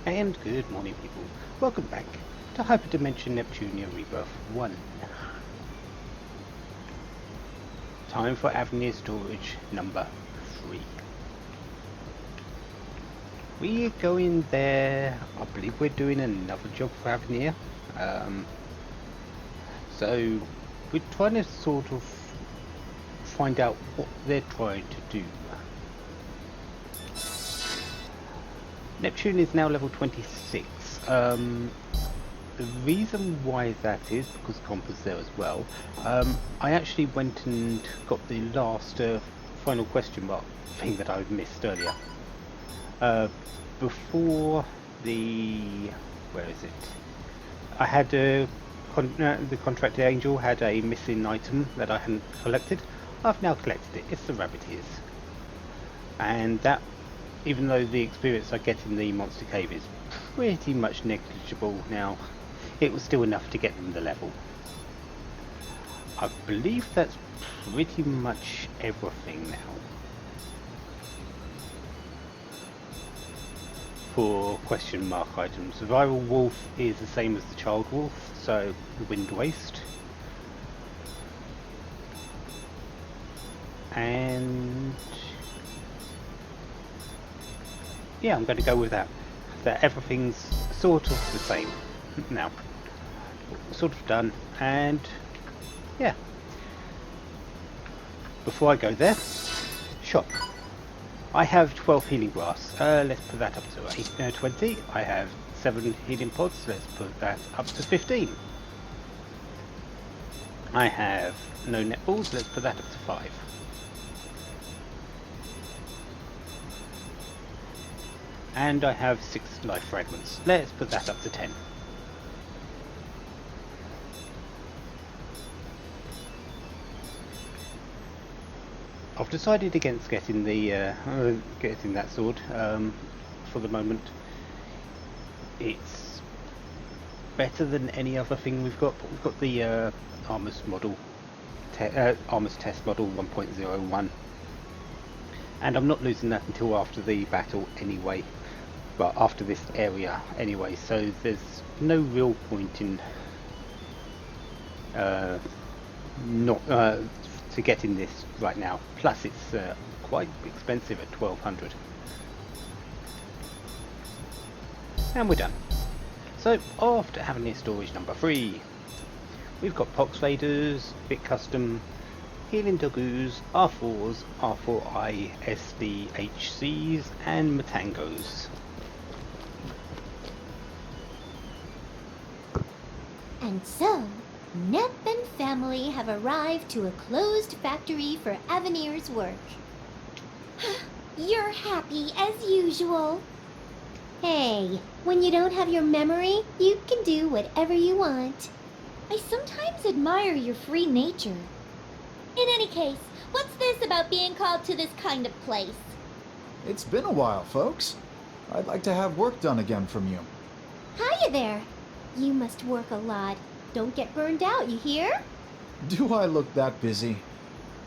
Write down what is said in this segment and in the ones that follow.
And good morning, people. Welcome back to HyperDimension Neptunia Rebirth 1. Time for Avenir Storage number 3. We're going there. I believe we're doing another job for Avenir. So we're trying to sort of find out what they're trying to do. Neptune is now level 26. The reason why that is because Comp is there as well. I actually went and got the last final question mark thing that I missed earlier. Before the... where is it? I had the contracted angel had a missing item that I hadn't collected. I've now collected it. It's the rabbit ears. And that, even though the experience I get in the monster cave is pretty much negligible now, it was still enough to get them the level. I believe that's pretty much everything now for question mark items. The viral wolf is the same as the child wolf, so the wind waste. And yeah, I'm going to go with that. That everything's sort of the same now. Sort of done. And yeah. Before I go there, shop. I have 12 healing grass. Let's put that up to 20. I have 7 healing pods. Let's put that up to 15. I have no netballs. Let's put that up to 5. And I have 6 life fragments. Let's put that up to 10. I've decided against getting the getting that sword for the moment. It's better than any other thing we've got. We've got the armors model, armors test model 1.01, and I'm not losing that until after the battle anyway. Well, after this area anyway, so there's no real point in not to getting this right now. Plus it's quite expensive at 1200. And we're done. So off to Avenir Storage number 3. We've got Pox Faders, Bit Custom, Healing Dogoos, R4s, R4I, SDHCs and Matangos. And so, Nep and family have arrived to a closed factory for Avenir's work. You're happy as usual. Hey, when you don't have your memory, you can do whatever you want. I sometimes admire your free nature. In any case, what's this about being called to this kind of place? It's been a while, folks. I'd like to have work done again from you. Hiya there. You must work a lot. Don't get burned out, you hear? Do I look that busy?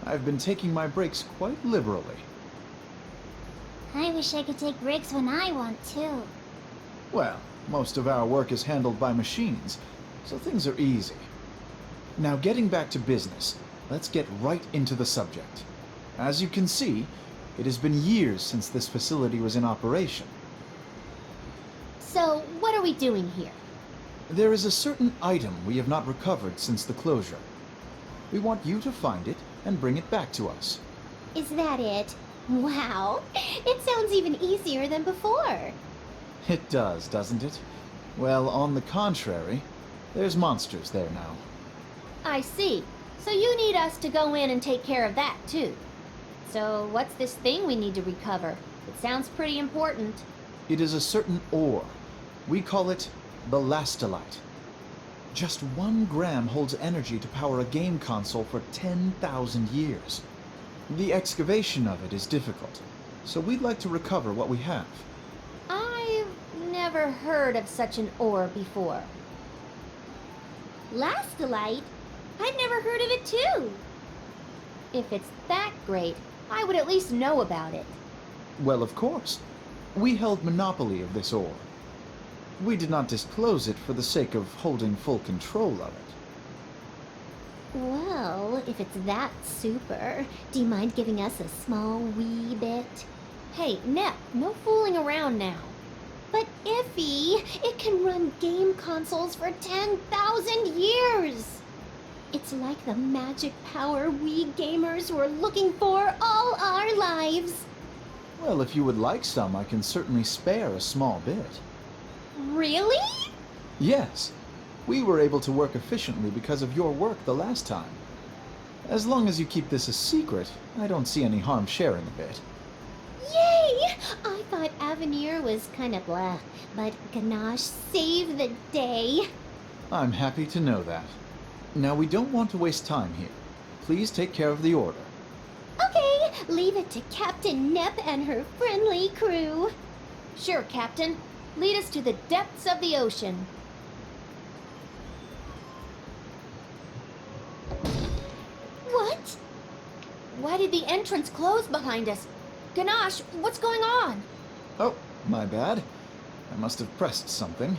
I've been taking my breaks quite liberally. I wish I could take breaks when I want to. Well, most of our work is handled by machines, so things are easy. Now, getting back to business, let's get right into the subject. As you can see, it has been years since this facility was in operation. So, what are we doing here? There is a certain item we have not recovered since the closure. We want you to find it and bring it back to us. Is that it? Wow, it sounds even easier than before. It does, doesn't it? Well, on the contrary, there's monsters there now. I see. So you need us to go in and take care of that, too. So what's this thing we need to recover? It sounds pretty important. It is a certain ore. We call it the Lastolite. Just 1 gram holds energy to power a game console for 10,000 years. The excavation of it is difficult, so we'd like to recover what we have. I've never heard of such an ore before. Lastolite? I'd never heard of it too. If it's that great, I would at least know about it. Well, of course. We held monopoly of this ore. We did not disclose it for the sake of holding full control of it. Well, if it's that super, do you mind giving us a small wee bit? Hey, Nep, no fooling around now. But Iffy, it can run game consoles for 10,000 years! It's like the magic power we gamers were looking for all our lives! Well, if you would like some, I can certainly spare a small bit. Really? Yes. We were able to work efficiently because of your work the last time. As long as you keep this a secret, I don't see any harm sharing a bit. Yay! I thought Avenir was kinda blah, but Ganache saved the day. I'm happy to know that. Now, we don't want to waste time here. Please take care of the order. Okay, leave it to Captain Nep and her friendly crew. Sure, Captain. Lead us to the depths of the ocean. What? Why did the entrance close behind us? Ganache, what's going on? Oh, my bad. I must have pressed something.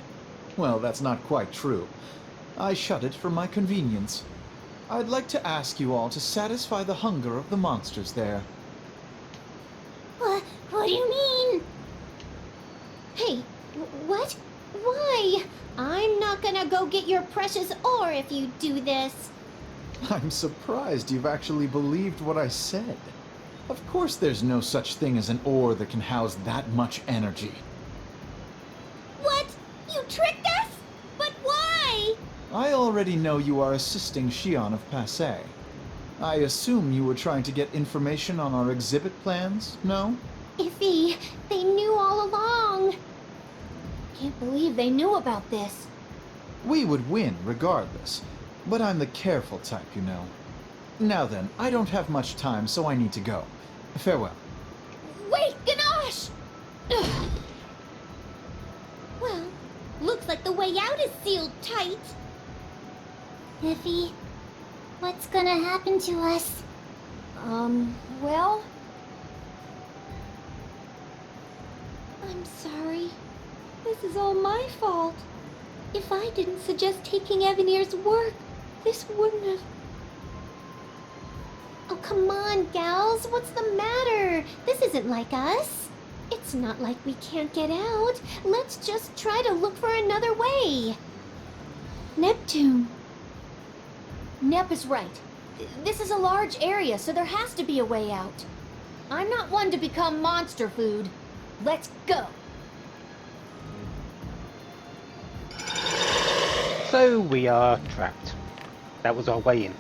Well, that's not quite true. I shut it for my convenience. I'd like to ask you all to satisfy the hunger of the monsters there. What do you mean? Hey, what? Why? I'm not gonna go get your precious ore if you do this. I'm surprised you've actually believed what I said. Of course there's no such thing as an ore that can house that much energy. What? You tricked us? But why? I already know you are assisting Xion of Passé. I assume you were trying to get information on our exhibit plans, no? Iffy, they knew all along. Can't believe they knew about this. We would win regardless, but I'm the careful type, you know. Now then, I don't have much time, so I need to go. Farewell. Wait, Ganache! Ugh. Well, looks like the way out is sealed tight. Iffy, what's gonna happen to us? Well, I'm sorry. This is all my fault. If I didn't suggest taking Avenir's work, this wouldn't have... Oh, come on, gals. What's the matter? This isn't like us. It's not like we can't get out. Let's just try to look for another way. Neptune. Nep is right. This is a large area, so there has to be a way out. I'm not one to become monster food. Let's go. So we are trapped. That was our way in.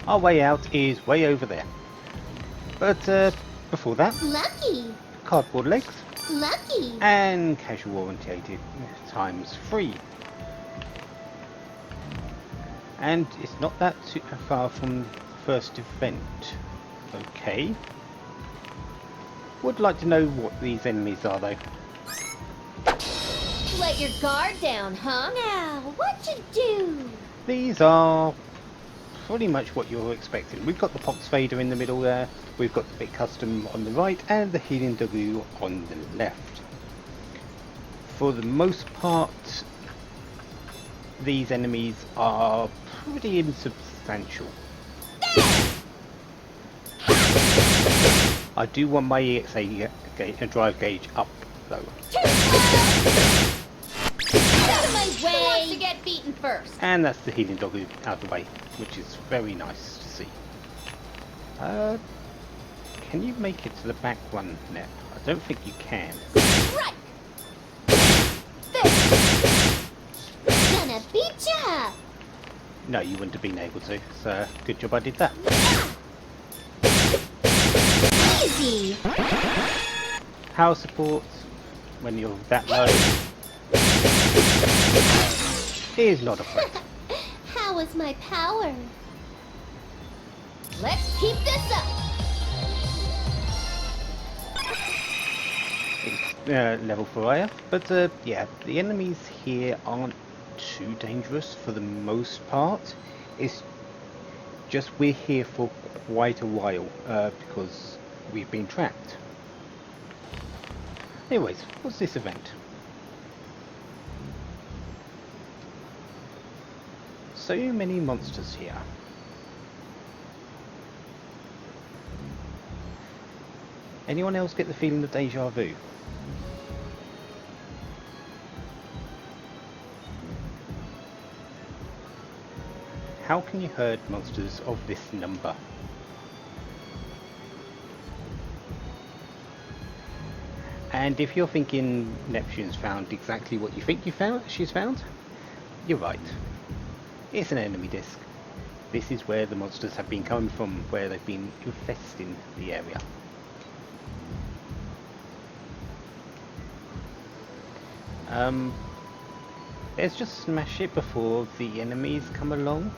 Our way out is way over there. But before that, Lucky. cardboard legs Lucky. and casual orientated times 3. And it's not that too far from the first event. Okay. Would like to know what these enemies are though. Let your guard down, huh? Now, what you do? These are pretty much what you're expecting. We've got the Pox Fader in the middle there, we've got the Big Custom on the right, and the Healing W on the left. For the most part, these enemies are pretty insubstantial. I do want my EXA drive gauge up though. Out of my way! Who wants to get beaten first? And that's the Healing W out of the way, which is very nice to see. Can you make it to the back one, Nep? I don't think you can. Right! There! Gonna beat ya up. No, you wouldn't have been able to, so good job I did that. Easy. Power support, when you're that low, is not a threat. How is my power? Let's keep this up! It's level 4 but yeah, the enemies here aren't too dangerous for the most part. It's just we're here for quite a while because we've been trapped. Anyways, what's this event? So many monsters here. Anyone else get the feeling of deja vu? How can you herd monsters of this number? And if you're thinking Neptune's found exactly what you think she's found, you're right. It's an enemy disk. This is where the monsters have been coming from, where they've been infesting the area. Let's just smash it before the enemies come along.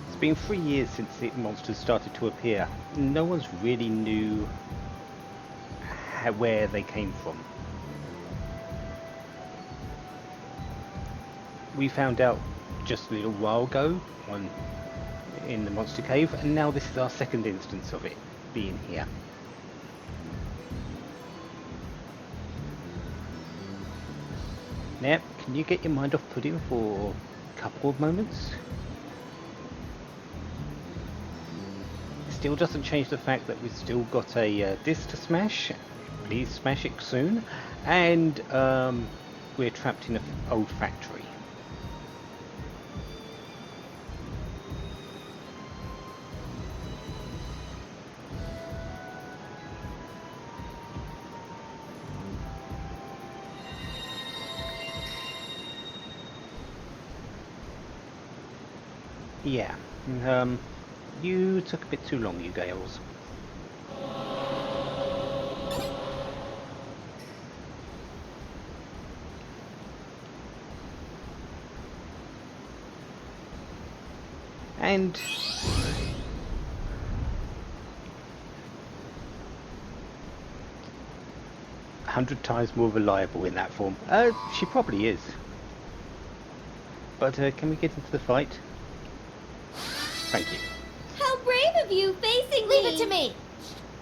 It's been 3 years since the monsters started to appear. No one's really knew where they came from. We found out just a little while ago in the monster cave, and now this is our second instance of it being here. Nep, can you get your mind off pudding for a couple of moments? Still doesn't change the fact that we've still got a disc to smash. Please smash it soon. And we're trapped in an old factory. Yeah, you took a bit too long, you Gales. And 100 times more reliable in that form. She probably is. But can we get into the fight? Thank you. How brave of you facing me! Leave it to me!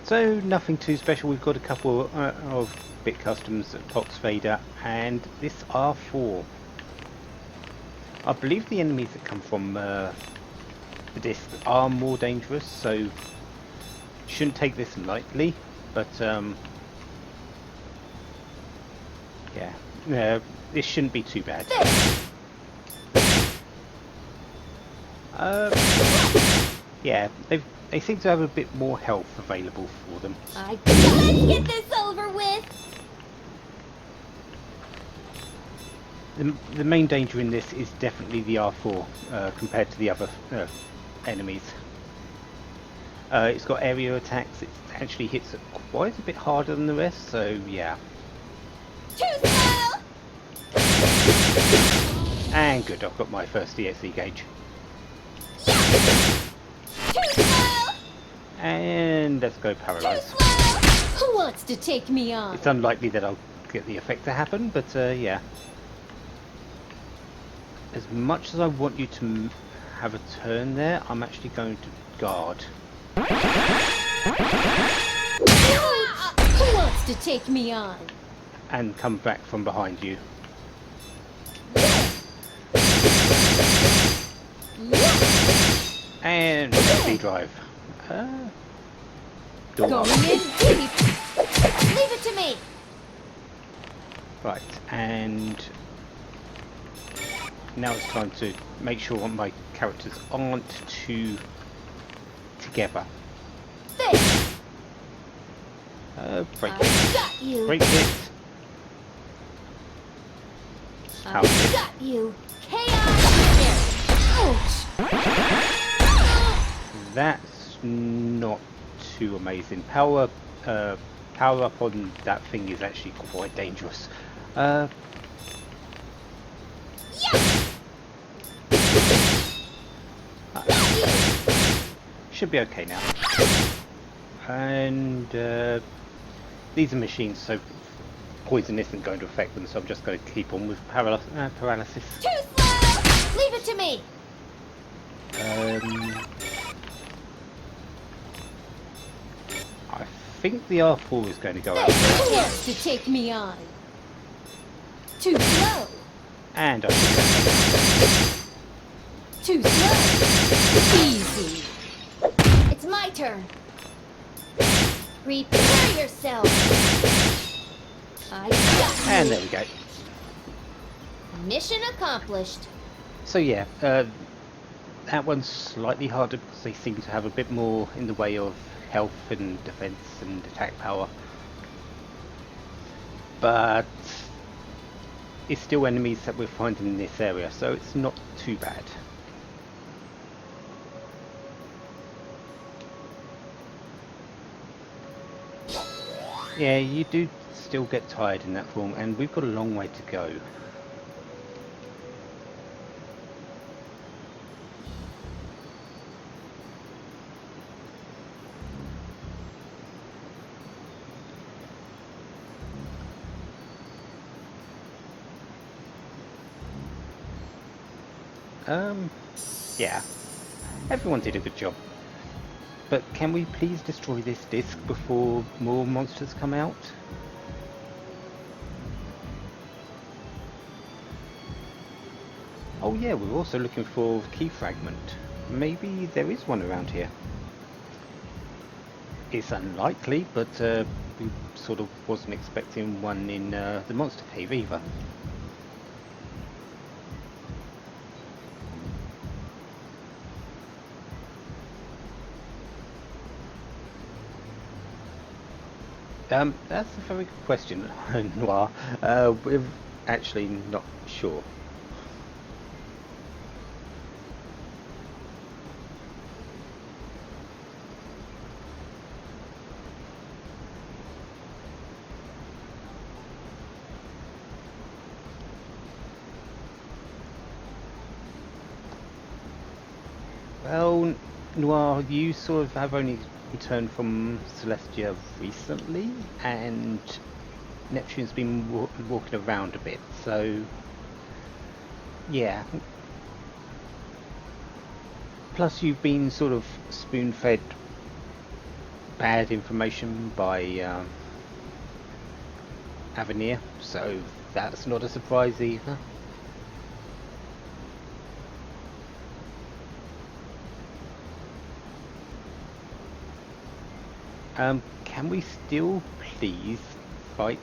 So nothing too special. We've got a couple of bit customs, Pox Vader, and this R4. I believe the enemies that come from the disc are more dangerous, so shouldn't take this lightly. But yeah, this shouldn't be too bad. Yeah, they seem to have a bit more health available for them. Let's get this over with! The main danger in this is definitely the R4 compared to the other enemies. It's got area attacks. It actually hits it quite a bit harder than the rest, so yeah. Too slow! And good, I've got my first DSC gauge. Too slow! And let's go paralyzed. Who wants to take me on? It's unlikely that I'll get the effect to happen, but yeah. As much as I want you to have a turn there, I'm actually going to guard. Who wants to take me on? And come back from behind you. And speed drive. Going in deep. Leave it to me. Right, and now it's time to make sure my characters aren't too together. This. Break I've it. got you. Break it. I've got you. Chaos. Ouch. That's not too amazing. Power up on that thing is actually quite dangerous. Should be okay now. And these are machines, so poison isn't going to affect them, so I'm just going to keep on with paralysis. Too slow. Leave it to me. think the R4 is going to go out. Who wants to take me on? Too slow. And Too slow. Easy. It's my turn. Prepare yourself. I got you. and there we go. Mission accomplished. So yeah, that one's slightly harder because they seem to have a bit more in the way of health and defense and attack power. But it's still enemies that we're finding in this area, so it's not too bad. Yeah, you do still get tired in that form, and we've got a long way to go. Yeah, everyone did a good job. But can we please destroy this disc before more monsters come out? Oh yeah, we're also looking for key fragment. Maybe there is one around here. It's unlikely, but we sort of wasn't expecting one in the monster cave either. That's a very good question, Noir. We're actually not sure. Well, Noir, you sort of have only returned from Celestia recently, and Neptune's been walking around a bit, so yeah. Plus you've been sort of spoon-fed bad information by Avenir, so that's not a surprise either. Can we still please fight,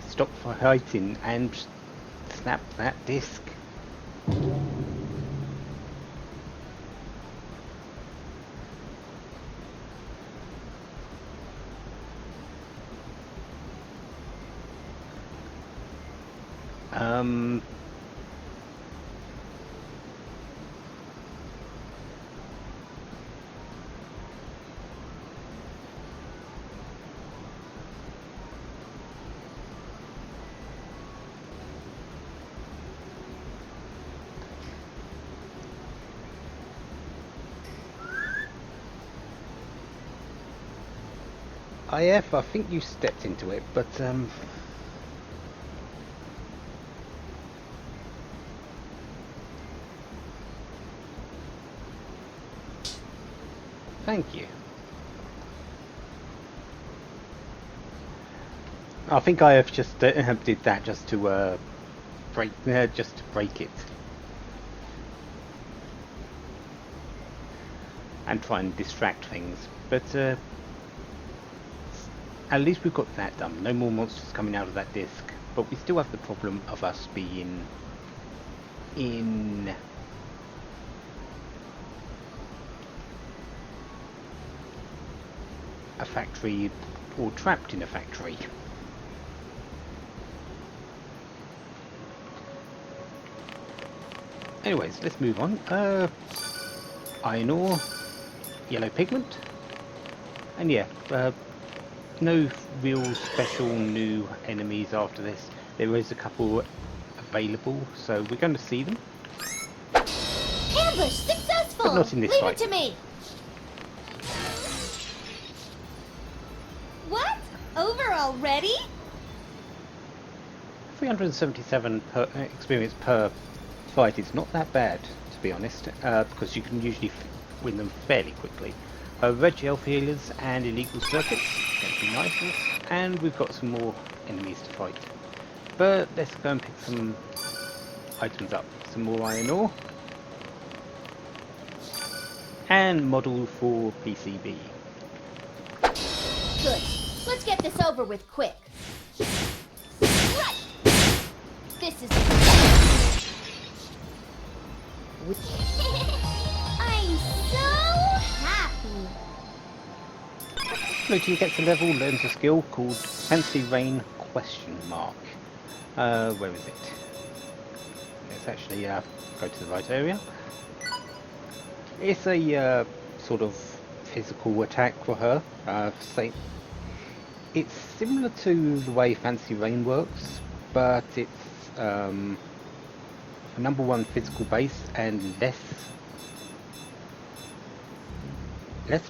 stop fighting and snap that disc? IF, I think you stepped into it, but thank you. I think IF just did that just to break it and try and distract things, but at least we've got that done. No more monsters coming out of that disc, but we still have the problem of us being in a factory or trapped in a factory. Anyways, let's move on. Iron ore, yellow pigment, and yeah, no real special new enemies after this. There is a couple available, so we're going to see them. Ambush successful! But not in this Leave fight. it to me! What? Over already? 377 experience per fight is not that bad, to be honest, because you can usually win them fairly quickly. red gel healers and illegal circuits. That'd be nice. And we've got some more enemies to fight. But let's go and pick some items up. Some more iron ore. And model for PCB. Good. Let's get this over with quick. Right. This is... I'm so happy. Luigi gets a level, learns a skill called Fancy Rain ? Where is it? Let's actually go to the right area. It's a sort of physical attack for her. It's similar to the way Fancy Rain works, but it's a number one physical base and less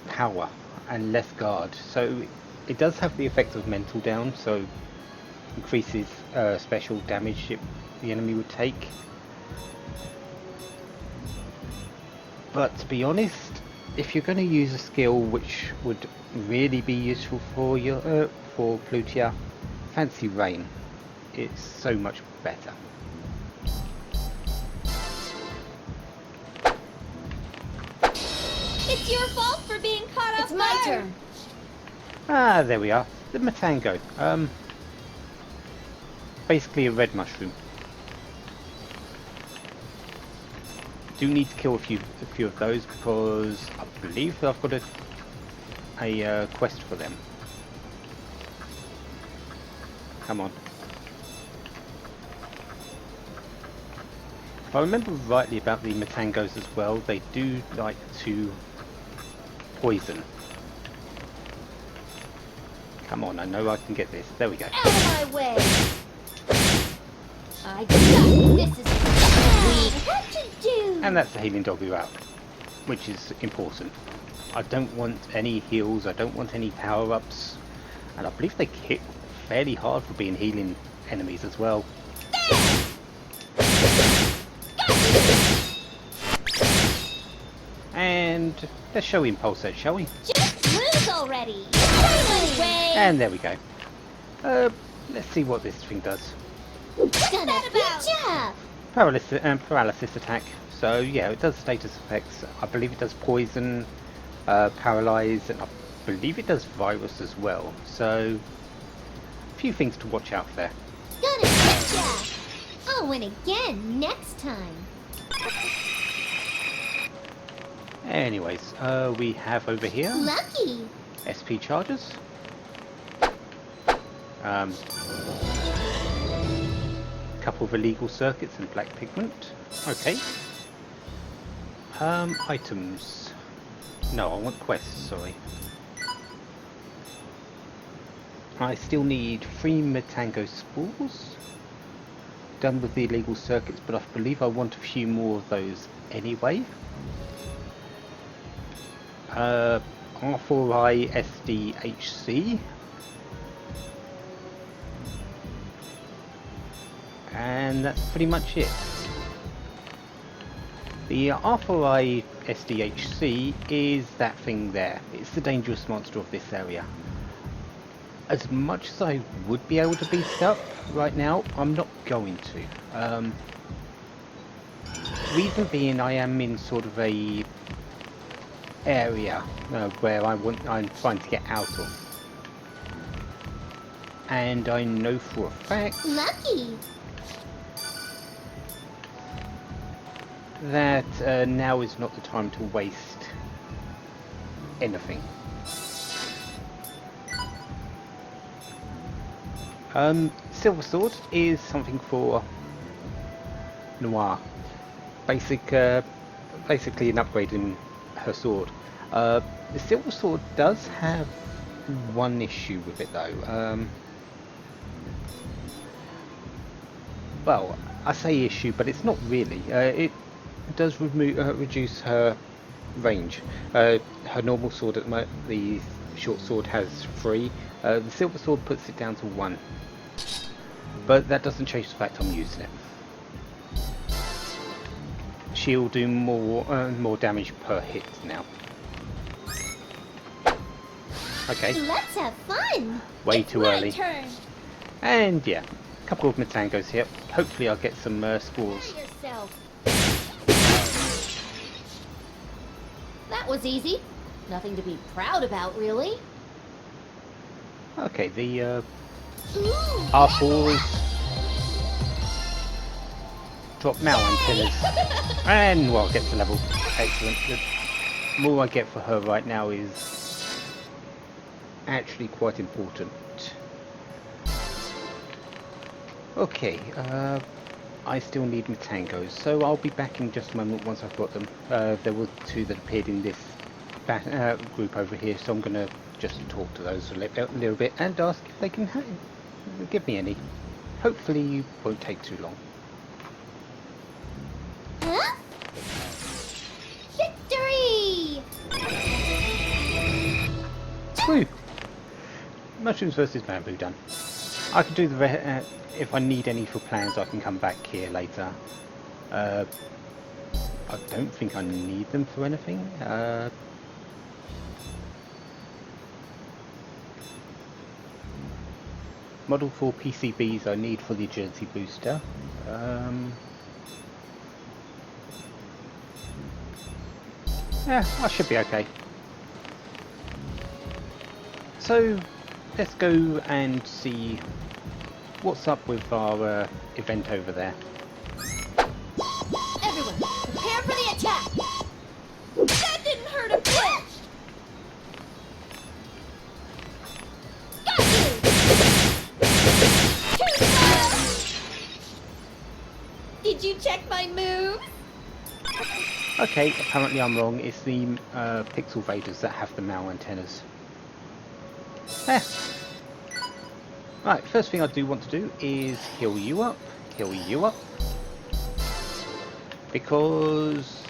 power and less guard. So it does have the effect of mental down, so increases special damage the enemy would take. But to be honest, if you're going to use a skill which would really be useful for your for Plutia, Fancy Rain, it's so much better. It's your fault for being caught off It's my guard. turn. Ah, there we are. The Matango. Basically a red mushroom. Do need to kill a few of those because I believe I've got a quest for them. Come on. If I remember rightly about the Matangos as well, they do like to poison. Come on, I know I can get this. There we go. Out of my way. I got this. Is What to do? And that's the healing doggy route, which is important. I don't want any heals, I don't want any power-ups, and I believe they hit fairly hard for being healing enemies as well. And let's show Impulse that, shall we? Just lose already. Anyway. And there we go. Let's see what this thing does. Gonna beat ya. Paralysis attack. So yeah, it does status effects. I believe it does poison, paralyze, and I believe it does virus as well. So a few things to watch out there. Gonna beat ya. I'll win again next time. Anyways, we have over here Lucky. SP charges. Couple of illegal circuits and black pigment. Okay. Items. No, I want quests, sorry. I still need 3 Matango spores. Done with the illegal circuits, but I believe I want a few more of those anyway. R4I SDHC. And that's pretty much it. The R4I SDHC is that thing there. It's the dangerous monster of this area. As much as I would be able to beat it up right now, I'm not going to. Reason being, I am in sort of a area where I'm trying to get out of. And I know for a fact Lucky. that now is not the time to waste anything. Silver Sword is something for Noir. Basically an upgrade in her sword. The Silver Sword does have one issue with it though. Well, I say issue, but it's not really. It does reduce her range. Her normal sword, the short sword, has 3. The Silver Sword puts it down to 1. But that doesn't change the fact I'm using it. She'll do more damage per hit now. Okay, Let's have fun. way It's too my early. turn. And yeah, a couple of Matangos here. Hopefully I'll get some spores. Prepare yourself. That was easy. Nothing to be proud about, really. Okay, the Ooh. R4s drop now antennas. And well, get to level. Excellent. The more I get for her right now is actually quite important. Okay, I still need Matangos, so I'll be back in just a moment once I've got them. There were two that appeared in this group over here, so I'm going to just talk to those a little bit and ask if they can give me any. Hopefully it won't take too long. Huh? Victory! Woo! Mushrooms versus bamboo done. I can do the if I need any for plans, I can come back here later. I don't think I need them for anything. Model 4 PCBs I need for the agility booster. Yeah, I should be okay. So, let's go and see what's up with our event over there. Everyone, prepare for the attack! That didn't hurt a bit! Got you! Too slow! Did you check my moves? Okay, apparently I'm wrong. It's the Pixel Vaders that have the Mal antennas. Eh. Right, first thing I do want to do is heal you up. Because...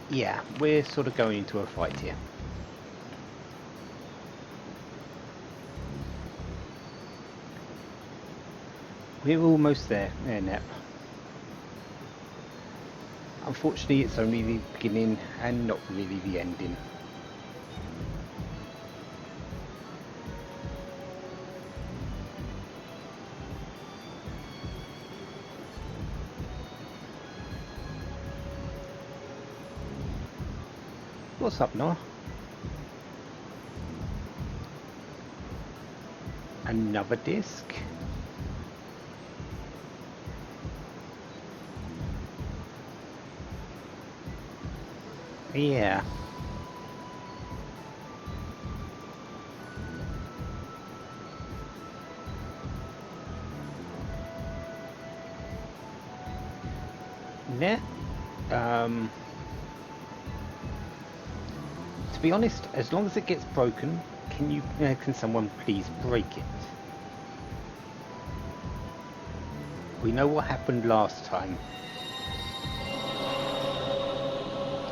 yeah, we're sort of going into a fight here. We're almost there, Nep. Unfortunately, it's only the beginning and not really the ending. What's up, Noah? Another disc? Yeah. Nah. To be honest, as long as it gets broken, can someone please break it? We know what happened last time.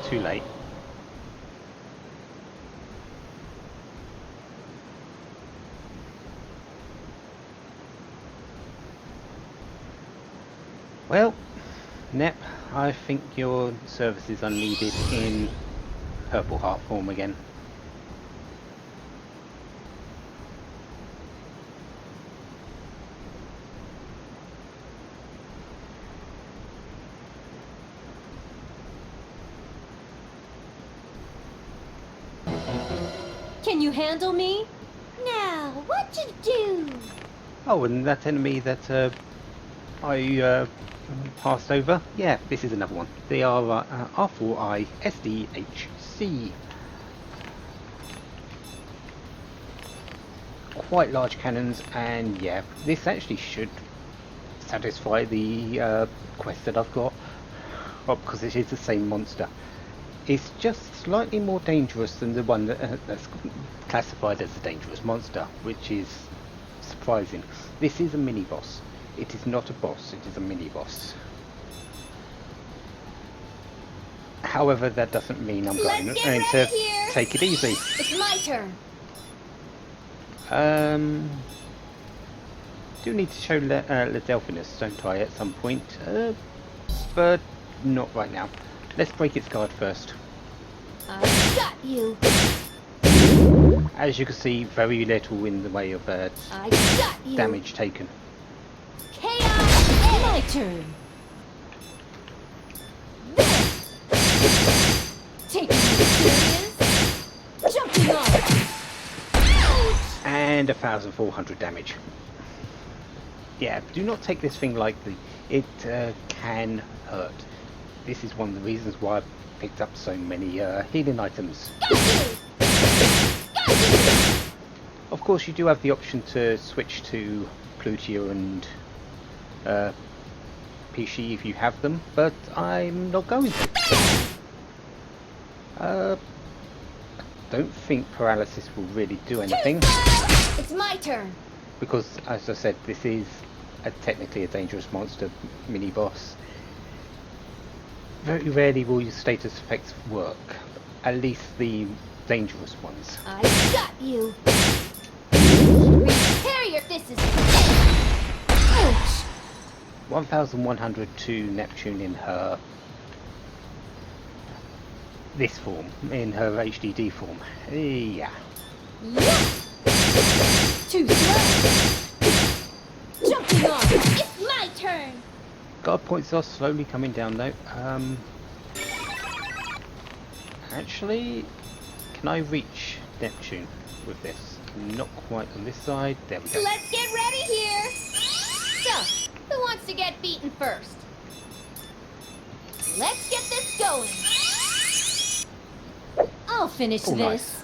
Too late. Well, Nep, I think your services are needed in Purple Heart form again. Can you handle me? Now, what to do? Oh, and that enemy that I passed over? Yeah, this is another one. They are R4I SDHC. Quite large cannons, and yeah, this actually should satisfy the quest that I've got. Well, because it is the same monster. It's just slightly more dangerous than the one that's classified as a dangerous monster, which is surprising. This is a mini-boss. It is not a boss, it is a mini-boss. However, that doesn't mean I'm going to take it easy. It's my turn. Do need to show Ladelphinus, don't I, at some point? But not right now. Let's break its guard first. I got you. As you can see, very little in the way of I got you. damage taken. Chaos. It's my turn. Taking me serious? Jumping off. Ouch! And 1,400 damage. Yeah, do not take this thing lightly. It can hurt. This is one of the reasons why I picked up so many healing items. Got you. Of course, you do have the option to switch to Plutia and PC if you have them, but I'm not going to. I don't think paralysis will really do anything, It's my turn. because, as I said, this is technically a dangerous monster mini-boss. Very rarely will your status effects work, at least the dangerous ones. I got you. Repair your fists. Ouch. 1,100 to Neptune in her this form, in her HDD form. Yeah. Yeah. Too slow. Jumping off. It's my turn. God points are slowly coming down though. Actually, can I reach Neptune with this? Not quite on this side. There we go. Let's get ready here. So, who wants to get beaten first? Let's get this going. I'll finish Oh, this. nice.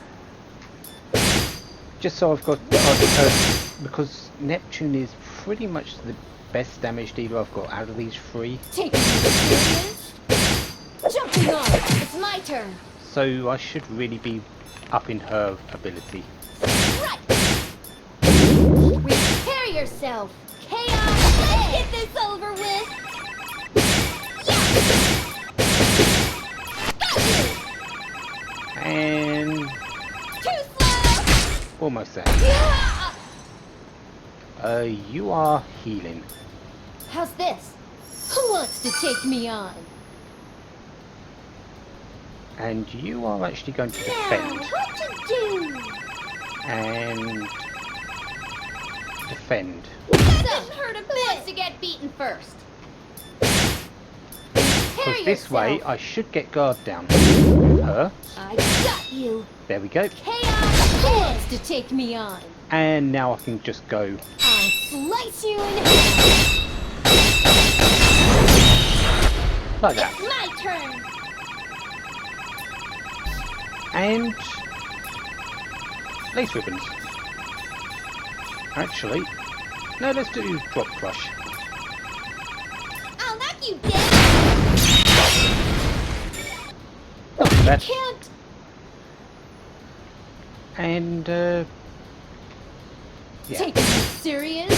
Just so I've got because Neptune is pretty much the best damage dealer I've got out of these three. Taking me serious? Jumping off. It's my turn. So I should really be upping her ability. Right. Repair yourself. Chaos. Let's get this over with. And Too slow. almost there. Yeah. You are healing. How's this? Who wants to take me on? And you are actually going to defend. What to do? And defend. So, who wants to get beaten first? Repair Because this way yourself. I should get guard down. Her. I got you. There we go. Chaos. Who wants to take me on? And now I can just go. I'll slice you in half. Like that. It's my turn. And lace ribbons. Actually, no, let's do drop crush. I'll knock you down. Not too bad. Can't. And yeah. Taking me serious?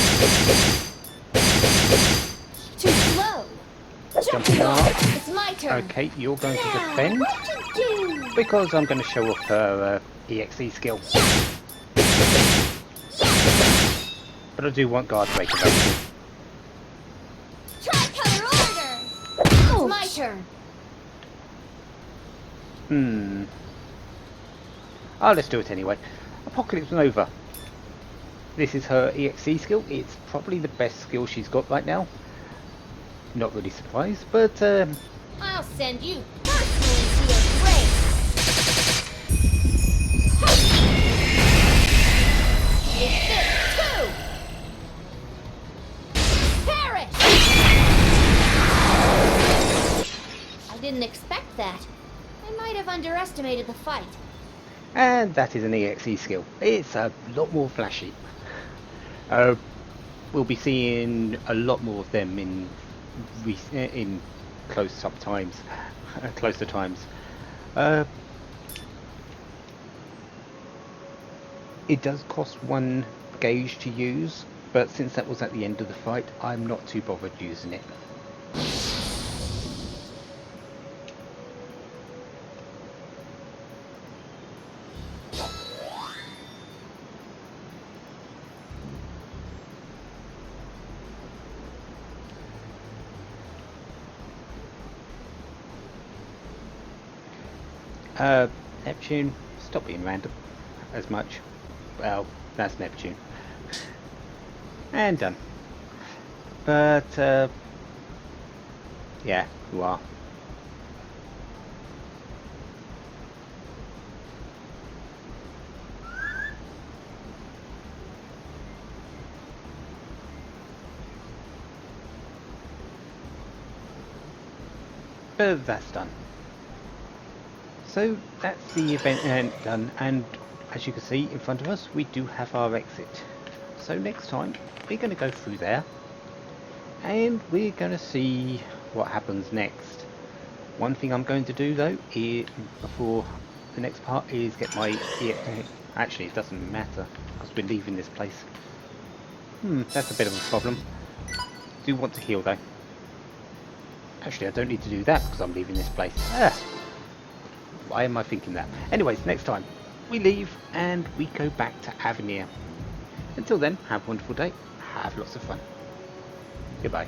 Too slow. Jumping up. It's my turn. Okay, you're going to Now, defend what to do? because I'm going to show off her EXE skill. But I do want guard break available. Tricolor order. It's my Ouch. turn. Oh, let's do it anyway. Apocalypse Nova. This is her EXE skill. It's probably the best skill she's got right now. Not really surprised, but I'll send you personally to your grave. It's this too. Perish. I didn't expect that. I might have underestimated the fight. and that is an EXE skill. It's a lot more flashy. We'll be seeing a lot more of them in closer times. It does cost 1 gauge to use, but since that was at the end of the fight, I'm not too bothered using it. Neptune, stop being random. as much. Well, that's Neptune. And done. But, yeah, you are. But that's done. So that's the event done, and as you can see in front of us, we do have our exit. So next time, we're going to go through there, and we're going to see what happens next. One thing I'm going to do though, before the next part, is get my... actually, it doesn't matter, because we're leaving this place. That's a bit of a problem. Do want to heal though. Actually, I don't need to do that because I'm leaving this place. Why am I thinking that? Anyways, next time we leave and we go back to Avenir. Until then, have a wonderful day. Have lots of fun. Goodbye.